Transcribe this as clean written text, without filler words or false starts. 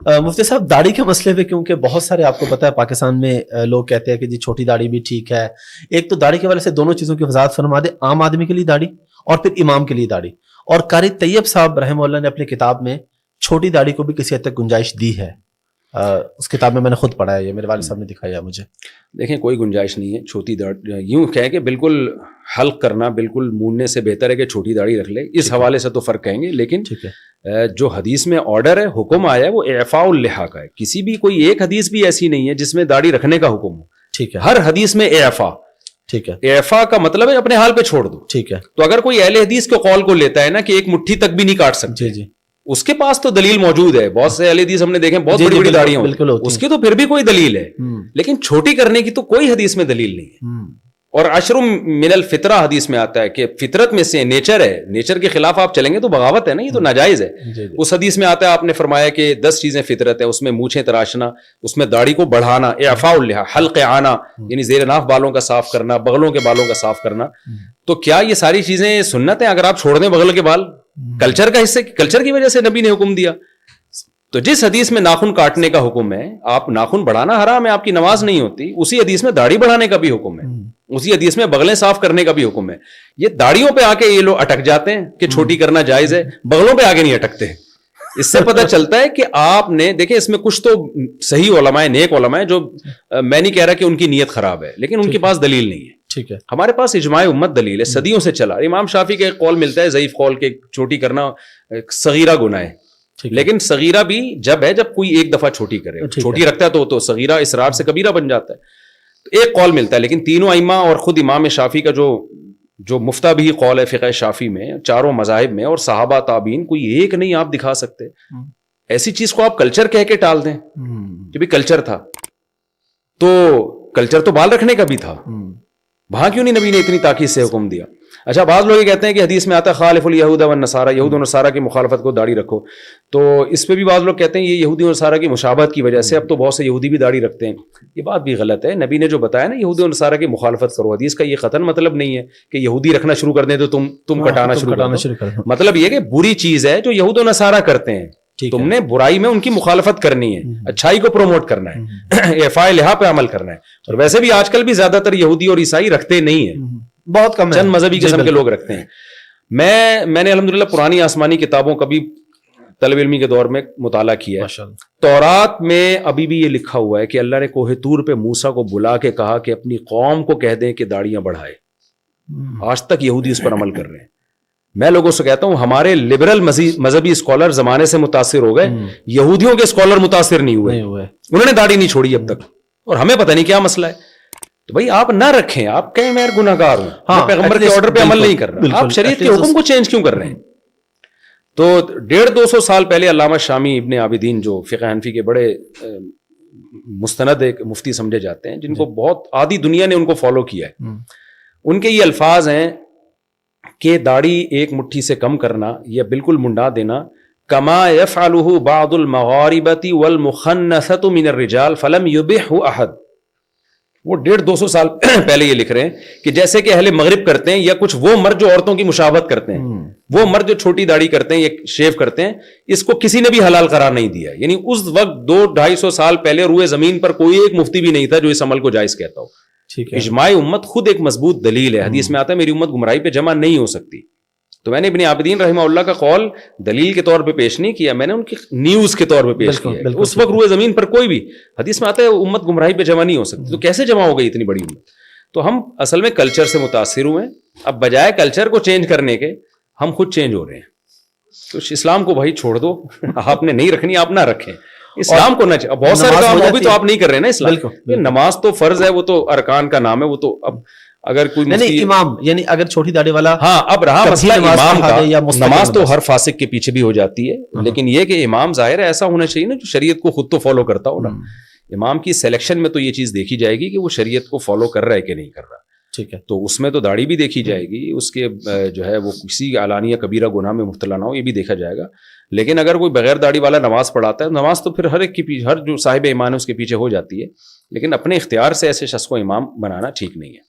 مفتی صاحب داڑھی کے مسئلے پہ کیونکہ بہت سارے آپ کو پتا ہے پاکستان میں لوگ کہتے ہیں کہ جی چھوٹی داڑھی بھی ٹھیک ہے. ایک تو داڑھی کے والے سے دونوں چیزوں کی وضاحت فرما دے, عام آدمی کے لیے داڑھی اور پھر امام کے لیے داڑھی. اور قاری طیب صاحب رحمہ اللہ نے اپنی کتاب میں چھوٹی داڑھی کو بھی کسی حد تک گنجائش دی ہے. اس کتاب میں نے خود پڑھا ہے, یہ میرے والد صاحب نے دکھایا مجھے. دیکھیں کوئی گنجائش نہیں ہے چھوٹی داڑھی, یوں کہیں کہ بالکل حلق کرنا بالکل موننے سے بہتر ہے کہ چھوٹی داڑھی رکھ لے, اس حوالے سے تو فرق کہیں گے. لیکن جو حدیث میں آرڈر ہے, حکم آیا ہے, وہ اعفاء اللحیٰ کا ہے. کسی بھی کوئی ایک حدیث بھی ایسی نہیں ہے جس میں داڑھی رکھنے کا حکم ہو. ٹھیک ہے, ہر حدیث میں اعفاء. ٹھیک ہے, اعفاء کا مطلب ہے اپنے حال پہ چھوڑ دو. ٹھیک ہے. تو اگر کوئی اہل حدیث کے قول کو لیتا ہے نا کہ ایک مٹھی تک بھی نہیں کاٹ سکتے, جی جی, اس کے پاس تو دلیل موجود ہے. بہت سے اہل حدیث ہم نے دیکھے بہت بڑی بڑی داڑیاں ہوتی ہیں, اس کی تو پھر بھی کوئی دلیل ہے. لیکن چھوٹی کرنے کی تو کوئی حدیث میں دلیل نہیں ہے. اور عشر من الفطرہ حدیث میں آتا ہے کہ فطرت میں سے نیچر ہے, نیچر کے خلاف آپ چلیں گے تو بغاوت ہے نا, یہ تو ناجائز ہے. اس حدیث میں آتا ہے, آپ نے فرمایا کہ 10 چیزیں فطرت ہے, اس میں مونچھیں تراشنا, اس میں داڑھی کو بڑھانا, اعفاء اللحیٰ, حلق آنا یعنی زیر ناف بالوں کا صاف کرنا, بغلوں کے بالوں کا صاف کرنا. تو کیا یہ ساری چیزیں سنت ہیں؟ اگر آپ چھوڑ دیں بغل کے بال, کلچر کا حصے, کلچر کی وجہ سے نبی نے حکم دیا. تو جس حدیث میں ناخن کاٹنے کا حکم ہے, آپ ناخن بڑھانا حرام ہے, آپ کی نماز نہیں ہوتی, اسی حدیث میں داڑھی بڑھانے کا بھی حکم ہے, اسی حدیث میں بغلیں صاف کرنے کا بھی حکم ہے. یہ داڑھیوں پہ آ کے یہ لوگ اٹک جاتے ہیں کہ چھوٹی کرنا جائز ہے, بغلوں پہ آگے نہیں اٹکتے. اس سے پتہ چلتا ہے کہ آپ نے دیکھیں اس میں کچھ تو صحیح علماء, نیک علماء, جو میں نہیں کہہ رہا کہ ان کی نیت خراب ہے, لیکن ان کے پاس دلیل نہیں ہے. ٹھیک ہے, ہمارے پاس اجماع امت دلیل ہے, صدیوں سے چلا. امام شافعی کا ایک قول ملتا ہے ضعیف قول کے چھوٹی کرنا صغیرہ گناہ ہے, لیکن صغیرہ بھی جب ہے جب کوئی ایک دفعہ چھوٹی کرے, چھوٹی رکھتا ہے تو صغیرہ اسرار سے کبیرہ بن جاتا ہے. تو ایک قول ملتا ہے, لیکن تینوں ائمہ اور خود امام شافعی کا جو مفتہ بھی قول ہے فقہ شافعی میں, چاروں مذاہب میں, اور صحابہ تابعین, کوئی ایک نہیں آپ دکھا سکتے. ایسی چیز کو آپ کلچر کہہ کے ٹال دیں کہ بھی کلچر تھا, تو کلچر تو بال رکھنے کا بھی تھا, وہاں کیوں نہیں نبی نے اتنی تاکید سے حکم دیا؟ اچھا, بعض لوگ یہ کہتے ہیں کہ حدیث میں آتا ہے خالف الیہود والنصارى, یہود و نصارہ کی مخالفت کو داڑھی رکھو. تو اس پہ بھی بعض لوگ کہتے ہیں یہ یہودی اور نصارہ کی مشابہت کی وجہ سے اب تو بہت سے یہودی بھی داڑھی رکھتے ہیں. یہ بات بھی غلط ہے. نبی نے جو بتایا نا یہودی اور نصارہ کی مخالفت کرو, حدیث کا یہ قطعاً مطلب نہیں ہے کہ یہودی رکھنا شروع کر دیں تو تم کٹانا شروع کر دو. مطلب یہ کہ بری چیز ہے جو یہود و نصارہ کرتے ہیں, تم نے برائی میں ان کی مخالفت کرنی ہے, اچھائی کو پروموٹ کرنا ہے, اعفاء اللحیٰ پہ عمل کرنا ہے. اور ویسے بھی آج کل بھی زیادہ تر یہودی اور عیسائی رکھتے نہیں ہیں, بہت کم, چند مذہبی قسم کے لوگ رکھتے ہیں. میں نے الحمدللہ پرانی آسمانی کتابوں کا بھی طلب علمی کے دور میں مطالعہ کیا ہے. تورات میں ابھی بھی یہ لکھا ہوا ہے کہ اللہ نے کوہ طور پہ موسیٰ کو بلا کے کہا کہ اپنی قوم کو کہہ دیں کہ داڑیاں بڑھائے. آج تک یہودی اس پر عمل کر رہے ہیں. میں لوگوں سے کہتا ہوں ہمارے لبرل مذہبی اسکالر زمانے سے متاثر ہو گئے, یہودیوں کے اسکالر متاثر نہیں ہوئے, انہوں نے داڑھی نہیں چھوڑی اب تک, اور ہمیں پتہ نہیں کیا مسئلہ ہے. تو بھائی آپ نہ رکھیں, آپ کہیں میں گناہگار ہوں, میں پیغمبر کے آرڈر پہ عمل نہیں کر رہا, آپ شریعت کے حکم کو چینج کیوں کر رہے ہیں؟ تو 150-200 سال پہلے علامہ شامی ابن عابدین جو فقہ حنفی کے بڑے مستند ایک مفتی سمجھے جاتے ہیں, جن کو بہت آدھی دنیا نے ان کو فالو کیا ہے, ان کے یہ الفاظ ہیں کہ داڑھی ایک مٹھی سے کم کرنا یا بالکل منڈا دینا, کما یفعلہ بعض المغاربۃ والمخنثۃ من الرجال فلم یبحہ احد. وہ 150-200 سال پہلے یہ لکھ رہے ہیں کہ جیسے کہ اہل مغرب کرتے ہیں, یا کچھ وہ مرد جو عورتوں کی مشابہت کرتے ہیں, وہ مرد جو چھوٹی داڑھی کرتے ہیں یا شیو کرتے ہیں, اس کو کسی نے بھی حلال قرار نہیں دیا. یعنی اس وقت 200-250 سال پہلے روئے زمین پر کوئی ایک مفتی بھی نہیں تھا جو اس عمل کو جائز کہتا ہو. اجماع امت خود ایک مضبوط دلیل ہے. حدیث میں آتا ہے میری امت گمراہی پہ جمع نہیں ہو سکتی. تو میں نے ابن عابدین رحمہ اللہ کا قول دلیل کے طور پہ پیش نہیں کیا, میں نے ان کی نیوز کے طور پہ پیش کیا. اس وقت روئے زمین پر کوئی بھی, حدیث میں آتا ہے امت گمراہی پہ جمع نہیں ہو سکتی, تو کیسے جمع ہو گئی اتنی بڑی امت؟ تو ہم اصل میں کلچر سے متاثر ہوئے ہیں. اب بجائے کلچر کو چینج کرنے کے ہم خود چینج ہو رہے ہیں. تو اسلام کو بھائی چھوڑ دو, آپ نے نہیں رکھنی آپ نہ رکھیں. اسلام کو نہ, بہت سارے کام وہ بھی تو آپ نہیں کر رہے نا. اسلام نماز تو فرض ہے, وہ تو ارکان کا نام ہے, وہ تو اب اگر کوئی نہیں امام, یعنی اگر چھوٹی داڑھی والا, ہاں اب رہا مسئلہ امام کا, نماز تو ہر فاسق کے پیچھے بھی ہو جاتی ہے, لیکن یہ کہ امام ظاہر ہے ایسا ہونا چاہیے نا جو شریعت کو خود تو فالو کرتا ہو نا. امام کی سلیکشن میں تو یہ چیز دیکھی جائے گی کہ وہ شریعت کو فالو کر رہا ہے کہ نہیں کر رہا. ٹھیک ہے, تو اس میں تو داڑھی بھی دیکھی جائے گی, اس کے جو ہے وہ کسی علانیہ کبیرہ گناہ میں مبتلا نہ ہو, یہ بھی دیکھا جائے گا. لیکن اگر کوئی بغیر داڑھی والا نماز پڑھاتا ہے, نماز تو پھر ہر ایک کے پیچھے, ہر جو صاحب ایمان ہے اس کے پیچھے ہو جاتی ہے, لیکن اپنے اختیار سے ایسے شخص کو امام بنانا ٹھیک نہیں ہے.